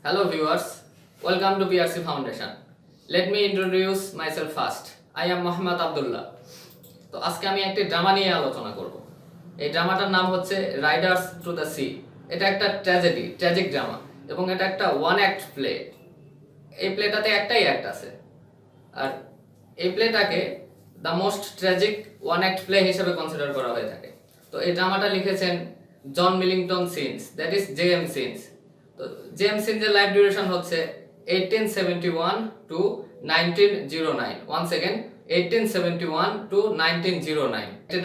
Hello viewers, welcome to PRC Foundation. Let me introduce myself first. I am Mohammad Abdullah. তো আজকে আমি একটি drama নিয়ে আলোচনা করব। এই ড্রামাটার নাম হচ্ছে রাইডার্স টু দ্য সি। এটা একটা ট্র্যাজিক ড্রামা এবং এটা একটা ওয়ান অ্যাক্ট প্লে। এই প্লেটাতে একটাই অ্যাক্ট আছে আর এই প্লেটাকে the most tragic one act play হিসেবে কনসিডার করা হয়ে থাকে। তো এই ড্রামাটা লিখেছেন John Millington Synge, that is J M Synge. তো জেএম সিনসের লাইফ ডিউরেশন হচ্ছে 1871 টু 1909। One second, 1871 two 1909। এই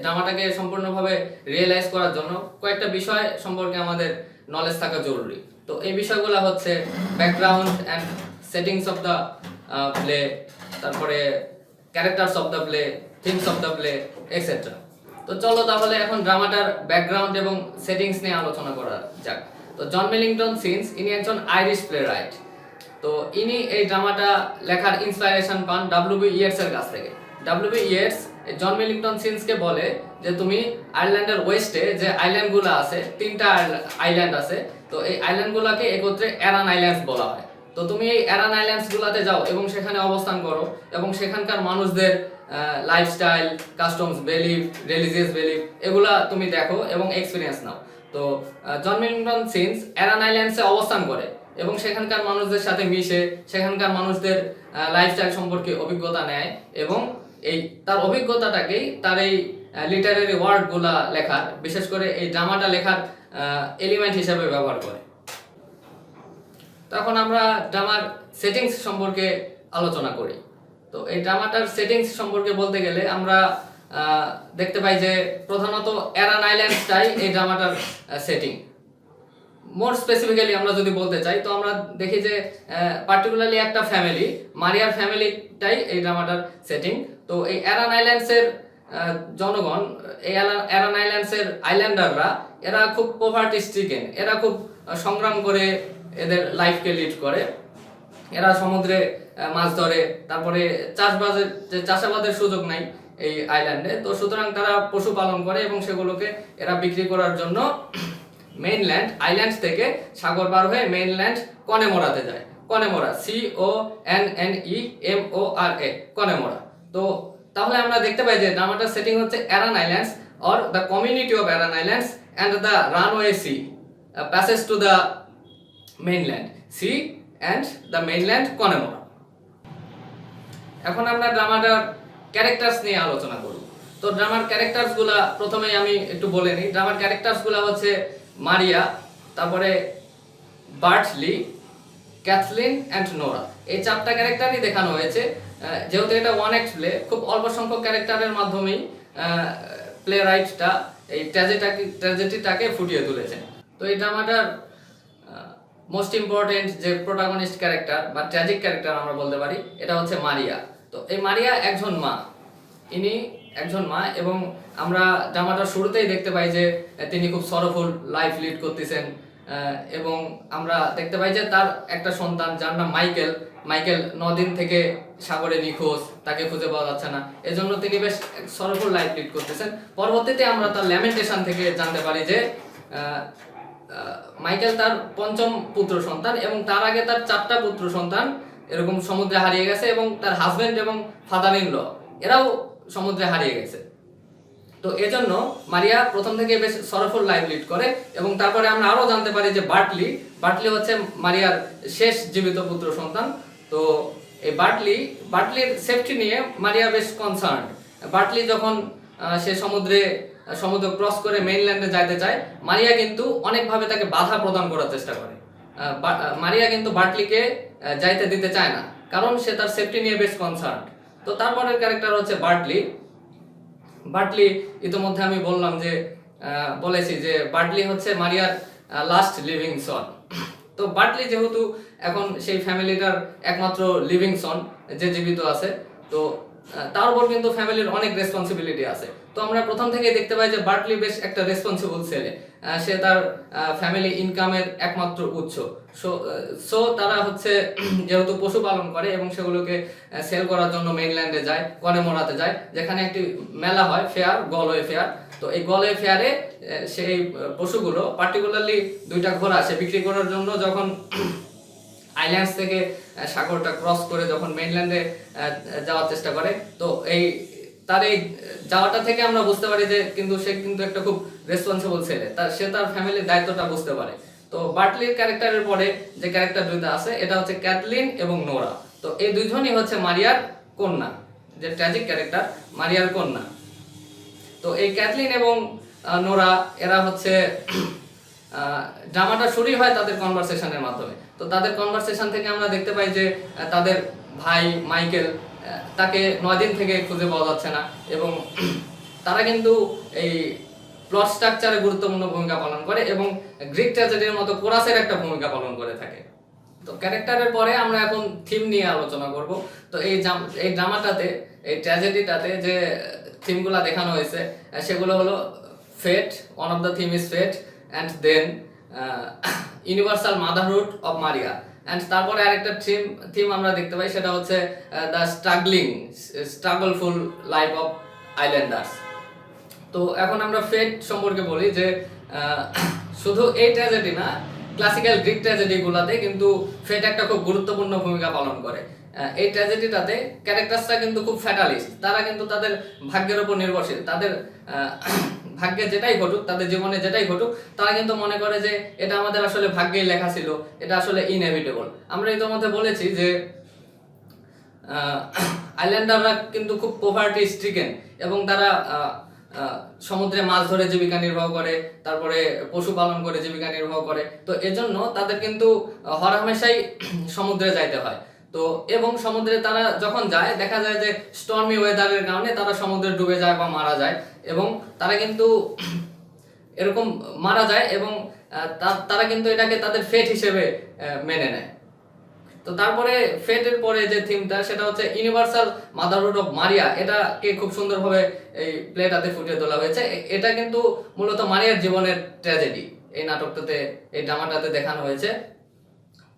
ড্রামাটাকে সম্পূর্ণভাবে রিয়েলাইজ করার জন্য কয়েকটা বিষয় সম্পর্কে আমাদের নলেজ থাকা জরুরি। তো এই বিষয়গুলো হচ্ছে background and settings of the play, তারপরে characters of the play, themes of the play etcetera. তো চলো তাহলে এখন ড্রামাটার ব্যাকগ্রাউন্ড এবং সেটিংস নিয়ে আলোচনা করা যাক। তো জন মিলিংটন সিনস ইনি একজন আইরিশ প্লে রাইট। তো ইনি এই ড্রামাটা লেখার ইন্সপাইরেশন পান ডব্লিউ.বি. ইয়েটস এর কাছ থেকে। ডব্লিউ.বি. ইয়েটস জন মিলিংটন সিনসকে বলে যে তুমি আয়ারল্যান্ডের ওয়েস্টে যে আইল্যান্ডগুলো আছে, 3টা আইল্যান্ড আছে, তো এই আইল্যান্ডগুলোকে একত্রে অ্যারান আইল্যান্ডস বলা হয়। তো তুমি এই অ্যারান আইল্যান্ডসগুলোতে যাও এবং সেখানে অবস্থান করো এবং সেখানকার মানুষদের lifestyle, customs, belief, religious belief এগুলা তুমি দেখো এবং এক্সপিরিয়েন্স নাও। তো জন মিলিংটন সিনস অ্যারান আইল্যান্ডসে অবস্থান করে এবং সেখানকার মানুষদের সাথে মিশে সেখানকার মানুষদের লাইফস্টাইল সম্পর্কে অভিজ্ঞতা নেয় এবং এই তার অভিজ্ঞতাটাকেই তার এই লিটারারি ওয়ার্কগুলা লেখার, বিশেষ করে এই ড্রামাটা লেখার এলিমেন্ট হিসেবে ব্যবহার করে। তখন আমরা ড্রামার সেটিংস সম্পর্কে আলোচনা করি। তো এই ড্রামাটার সেটিংস সম্পর্কে বলতে গেলে আমরা দেখতে পাই যে প্রধানত অ্যারান আইল্যান্ডসটাই এই ড্রামাটার সেটিং। মোর স্পেসিফিক্যালি আমরা যদি বলতে চাই তো আমরা দেখি যে পার্টিকুলারলি একটা ফ্যামিলি, মারিয়ার ফ্যামিলিটাই এই ড্রামাটার সেটিং। তো এই অ্যারান আইল্যান্ডসের জনগণ, এই অ্যারান আইল্যান্ডসের আইল্যান্ডাররা এরা খুব পভার্টি স্ট্রিকেন, এরা খুব সংগ্রাম করে এদের লাইফকে লিড করে। এরা সমুদ্রে মাছ ধরে, তারপরে চাষাবাদের সুযোগ নাই এই আইল্যান্ডে। তো সুতরাং তারা পশুপালন করে এবং সেগুলোকে এরা বিক্রি করার জন্য মেইনল্যান্ড আইল্যান্ডস থেকে সাগর পার হয়ে মেইনল্যান্ড কনেমোরাতে যায়। কনেমোরা, CONEMORA, কনেমোরা। তো তাহলে আমরা দেখতে পাই যে ড্রামাটার সেটিং হচ্ছে Aran Islands or the community of Aran Islands and the runway sea passage to the mainland sea and the mainland Connemara. এখন আমরা ড্রামাটার ক্যারেক্টার্স নিয়ে আলোচনা করব। তো ড্রামার ক্যারেক্টার্সগুলা প্রথমেই আমি একটু বলে নিই। ড্রামার ক্যারেক্টার্সগুলা হচ্ছে মারিয়া, তারপরে বার্টলি, ক্যাথলিন অ্যান্ড নোরা। এই 4টা ক্যারেক্টারই দেখানো হয়েছে। যেহেতু এটা ওয়ান অ্যাক্ট প্লে, খুব অল্প সংখ্যক ক্যারেক্টারের মাধ্যমেই প্লে রাইটটা এই ট্র্যাজেডিটাকে ফুটিয়ে তুলেছেন। তো এই ড্রামাটার মোস্ট ইম্পর্টেন্ট যে প্রোটাগনিস্ট ক্যারেক্টার বা ট্র্যাজিক ক্যারেক্টার আমরা বলতে পারি, এটা হচ্ছে মারিয়া। তো এই মারিয়া একজন মা, ইনি একজন মা এবং আমরা ড্রামাটার শুরুতেই দেখতে পাই যে তিনি খুব সরফুল লাইফ লিড করতেছেন এবং আমরা দেখতে পাই যে তার একটা সন্তান যার নাম মাইকেল 9 দিন থেকে সাগরে নিখোঁজ, তাকে খুঁজে পাওয়া যাচ্ছে না। এজন্য তিনি বেশ সরফুল লাইফ লিড করতেছেন। পরবর্তীতে আমরা তার ল্যামেন্টেশন থেকে জানতে পারি যে মাইকেল তার 5ম পুত্র সন্তান এবং তার আগে তার 4টা পুত্র সন্তান এরকম সমুদ্রে হারিয়ে গেছে এবং তার হাজবেন্ড এবং ফাদার ইন ল এরাও সমুদ্রে হারিয়ে গেছে। তো এজন্য মারিয়া প্রথম থেকে বেশ সরফুল লাইফ লিড করে এবং তারপরে আমরা আরো জানতে পারি যে বার্টলি হচ্ছে মারিয়ার শেষ জীবিত পুত্র সন্তান। তো এই বার্টলির সেফটি নিয়ে মারিয়া বেশ কনসার্ন। বার্টলি যখন সে সমুদ্র ক্রস করে মেইনল্যান্ডে যাইতে চায়, মারিয়া কিন্তু অনেকভাবে তাকে বাধা প্রদান করার চেষ্টা করে। মারিয়া কিন্তু বার্টলিকে যাইতে দিতে চায় না, কারণ সে তার সেফটি নিয়ে বেশ কনসার্ন। তো তারপরের ক্যারেক্টার হচ্ছে বার্টলি ইতিমধ্যে আমি বলেছি যে বার্টলি হচ্ছে মারিয়ার লাস্ট লিভিং সন। তো বার্টলি যেহেতু এখন সেই ফ্যামিলিটার একমাত্র লিভিং সন যে জীবিত আছে, তো তার উপর কিন্তু ফ্যামিলির অনেক রেসপন্সিবিলিটি আছে। তো আমরা প্রথম থেকে দেখতে পাই যে বার্টলি বেশ একটা রেসপন্সিবল ছেলে। সে তার ফ্যামিলি ইনকামের একমাত্র উৎস। সো তারা হচ্ছে যেহেতু পশুপালন করে এবং সেগুলোকে সেল করার জন্য মেইনল্যান্ডে যায়, কনেমোরাতে যায়, যেখানে একটি মেলা হয়, ফেয়ার, গলওয়ে ফেয়ার। তো এই গলে ফেয়ারে সেই পশুগুলো পার্টিকুলারলি দুইটা ঘোড়া সে বিক্রি করার জন্য যখন আইল্যান্ডস থেকে সাগরটা ক্রস করে যখন মেইনল্যান্ডে যাওয়ার চেষ্টা করে, তো তার এই যাওয়াটা থেকে আমরা বুঝতে পারি যে কিন্তু সে কিন্তু একটা খুব রেসপন্সিবল ছেলে, সে তার ফ্যামিলির দায়িত্বটা বুঝতে পারে। তো বার্টলির ক্যারেক্টারের পরে যে ক্যারেক্টার দুইটা আছে এটা হচ্ছে ক্যাথলিন এবং নোরা। তো এই দুইজনই হচ্ছে মারিয়ার কন্যা, যে ট্র্যাজিক ক্যারেক্টার মারিয়ার কন্যা। তো এই ক্যাথলিন এবং নোরা এরা হচ্ছে ড্রামাটা শুরু হয় তাদের কনভারসেশনের মাধ্যমে। তো তাদের কনভারসেশন থেকে আমরা দেখতে পাই যে তাদের ভাই মাইকেল তাকে 9 দিন থেকে খুঁজে পাওয়া যাচ্ছে না, এবং তারা কিন্তু এই প্লট স্ট্রাকচারে গুরুত্বপূর্ণ ভূমিকা পালন করে এবং গ্রিক ট্র্যাজেডির মতো কোরাসের একটা ভূমিকা পালন করে থাকে। তো ক্যারেক্টারের পরে আমরা এখন থিম নিয়ে আলোচনা করব। তো এই ড্রামাটাতে, এই ট্র্যাজেডিটাতে যে থিমগুলো দেখানো হয়েছে সেগুলো হলো fate, one of the theme is fate, and then universal motherhood of Maria, and তারপরে আরেকটা থিম আমরা দেখতে পাই সেটা হচ্ছে the struggleful life of islanders. তো এখন আমরা ফেট সম্পর্কে বলি যে শুধু এই ট্র্যাজেডি না, ক্লাসিক্যাল গ্রিক ট্র্যাজেডিগুলোতে কিন্তু ফেট একটা খুব গুরুত্বপূর্ণ ভূমিকা পালন করে। এই ট্র্যাজেডিটাতে ক্যারেক্টারসরা কিন্তু খুব ফ্যাটালিস্ট, তারা কিন্তু তাদের ভাগ্যের উপর নির্ভরশীল, তাদের ভাগ্যে যেটাই ঘটুক, তাদের জীবনে যেটাই ঘটুক, তারা কিন্তু মনে করে যে এটা আমাদের আসলে ভাগ্যেই লেখা ছিল, এটা আসলে ইনএভিটেবল। আমরা ইতিমধ্যে বলেছি যে আইল্যান্ডাররা কিন্তু খুব পভার্টি স্ট্রিকেন এবং তারা সমুদ্রে মাছ ধরে জীবিকা নির্বাহ করে, তারপরে পশুপালন করে জীবিকা নির্বাহ করে। তো এজন্য তাদের কিন্তু হরহামেশাই সমুদ্রে যাইতে হয়। তো এবং সমুদ্রে তারা যখন যায় দেখা যায় যে স্টর্মি ওয়েদারের কারণে তারা সমুদ্রে ডুবে যায় বা মারা যায়, এবং তারা কিন্তু এরকম মারা যায় এবং তারা কিন্তু এটাকে তাদের ফেট হিসেবে মেনে নেয়। তো তারপরে ফেটের পরে যে থিমটা সেটা হচ্ছে ইউনিভার্সাল মাদারহুড অফ মারিয়া, এটাকে খুব সুন্দরভাবে এই প্লেটাতে ফুটিয়ে তোলা হয়েছে। এটা কিন্তু মূলত মারিয়ার জীবনের ট্র্যাজেডি এই নাটকটাতে, এই ড্রামাটাতে দেখানো হয়েছে।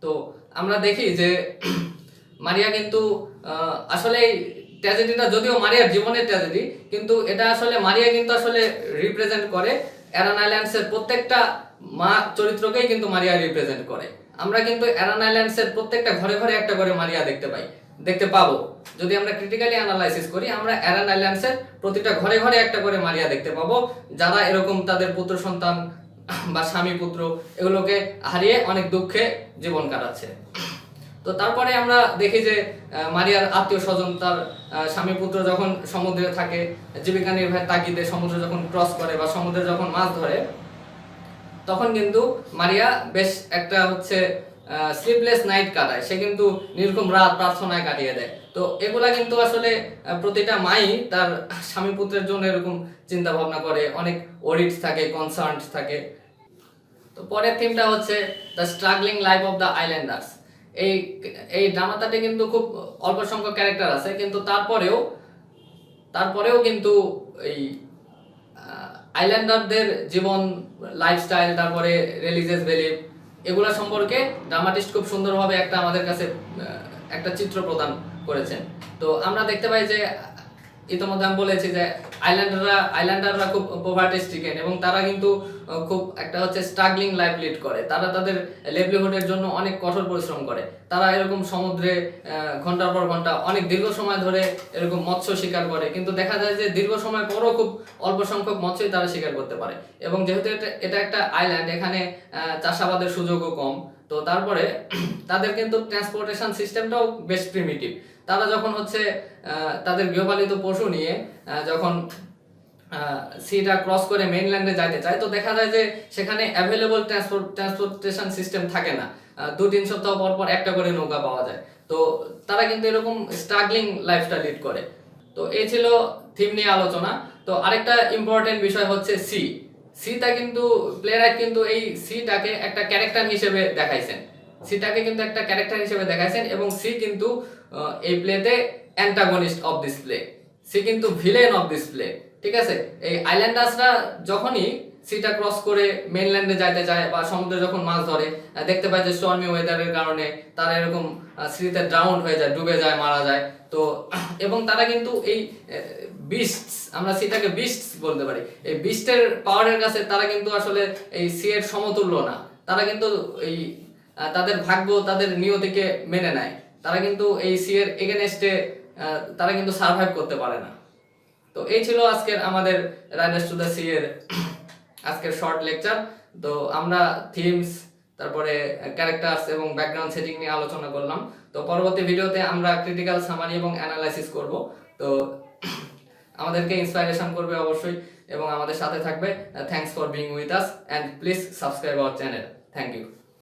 তো আমরা দেখি যে মারিয়া কিন্তু আসলে ট্র্যাজেডিটা যদিও মারিয়ার জীবনের ট্র্যাজেডি, কিন্তু এটা আসলে মারিয়া কিন্তু আসলে রিপ্রেজেন্ট করে অ্যারান আইল্যান্ডসের প্রত্যেকটা মা চরিত্রকেই কিন্তু মারিয়া রিপ্রেজেন্ট করে। আমরা কিন্তু অ্যারান আইল্যান্ডসের প্রত্যেকটা ঘরে ঘরে একটা করে মারিয়া দেখতে পাবো। যদি আমরা ক্রিটিক্যালি অ্যানালাইসিস করি, আমরা অ্যারান আইল্যান্ডসের প্রতিটা ঘরে ঘরে একটা করে মারিয়া দেখতে পাবো, যারা এরকম তাদের পুত্র সন্তান বা স্বামী পুত্র এগুলোকে হারিয়ে অনেক দুঃখে জীবন কাটাচ্ছে। তো তারপরে আমরা দেখি যে মারিয়ার আত্মীয় স্বজন, তার স্বামী পুত্র যখন সমুদ্রে থাকে জীবিকা নির্বাহের তাগিদে সমুদ্র যখন ক্রস করে বা সমুদ্রে যখন মাছ ধরে, তখন কিন্তু মারিয়া বেশ একটা হচ্ছে স্লিপলেস নাইট কাটায়, সে কিন্তু নির্ঘুম রাত প্রার্থনায় কাটিয়ে দেয়। তো এগুলা কিন্তু আসলে প্রতিটা মাই তার স্বামী পুত্রের জন্য এরকম চিন্তা ভাবনা করে, অনেক ওরিডস থাকে, কনসার্ন থাকে। তো পরের থিমটা হচ্ছে the struggling life of the islanders. এই ড্রামাটাতে কিন্তু খুব অল্প সংখ্যক ক্যারেক্টার আছে, কিন্তু তারপরেও কিন্তু এই আইল্যান্ডারদের জীবন, লাইফস্টাইল, তারপরে রিলিজিয়াস বিলিফ, এগুলা সম্পর্কে ড্রামাটিস্ট খুব সুন্দরভাবে একটা আমাদের কাছে একটা চিত্র প্রদান করেছেন। তো আমরা দেখতে পাই যে ইতিমধ্যে আমি বলেছি যে আইল্যান্ডাররা খুব পভার্টি স্ট্রিকেন এবং তারা কিন্তু খুব একটা হচ্ছে স্ট্রাগলিং লাইফ লিড করে। তারা তাদের লিভলিহুডের জন্য অনেক কঠোর পরিশ্রম করে। তারা এরকম সমুদ্রে ঘন্টার পর ঘন্টা অনেক দীর্ঘ সময় ধরে এরকম মৎস্য শিকার করে, কিন্তু দেখা যায় যে দীর্ঘ সময় পরও খুব অল্প সংখ্যক মৎস্যই তারা শিকার করতে পারে। এবং যেহেতু এটা একটা আইল্যান্ড, এখানে চাষাবাদের সুযোগও কম, তো তারপরে তাদের কিন্তু ট্রান্সপোর্টেশন সিস্টেমটাও বেশ প্রিমিটিভ। তারা যখন হচ্ছে তাদের গৃহপালিত পশু নিয়ে যখন সিটা ক্রস করে মেইনল্যান্ডে যাইতে চায়, তো দেখা যায় যে সেখানে অ্যাভেলেবল ট্রান্সপোর্টেশন সিস্টেম থাকে না। 2-3 সপ্তাহ পর পর একটা করে নৌকা পাওয়া যায়। তো তারা কিন্তু এরকম স্ট্রাগলিং লাইফটা লিড করে। তো এই ছিল থিম নিয়ে আলোচনা। তো আরেকটা ইম্পর্টেন্ট বিষয় হচ্ছে সিটা কিন্তু প্লেরাইট কিন্তু এই সিটাকে একটা ক্যারেক্টার হিসেবে দেখাইছেন। এবং সি কিন্তু এই প্লেতে antagonist of this play, she কিন্তু ভিলেন অফ দিস প্লে। ঠিক আছে, এই আইল্যান্ডার্সরা যখনই সিটা ক্রস করে মেইনল্যান্ডে যাইতে চায় বা সমুদ্রে যখন মাছ ধরে দেখতে পায় যে স্টর্মি ওয়েদারের কারণে তারা এরকম সিতে ড্রাউন হয়ে যায়, ডুবে যায়, মারা যায়। তো এবং তারা কিন্তু এই বিস্টস, আমরা সিটাকে বিস্টস বলতে পারি, এই বিস্টের পাওয়ারের কাছে তারা কিন্তু আসলে এই সি এর সমতুল্য না। তারা কিন্তু এই তাদের ভাগ্য, তাদের নিয়তিকে মেনে নেয়। তারা কিন্তু এই সি এর এগেনস্টে তারা কিন্তু সার্ভাইভ করতে পারে না। তো এই ছিল আজকের আমাদের রাইডার্স টু দ্য সি এর আজকের শর্ট লেকচার। তো আমরা থিমস, তারপরে ক্যারেক্টার্স এবং ব্যাকগ্রাউন্ড সেটিং নিয়ে আলোচনা করলাম। তো পরবর্তী ভিডিওতে আমরা ক্রিটিক্যাল সামারি এবং অ্যানালাইসিস করব। তো আমাদেরকে ইন্সপাইরেশন করবে অবশ্যই এবং আমাদের সাথে থাকবে। Thanks for being with us and please subscribe our channel. Thank you.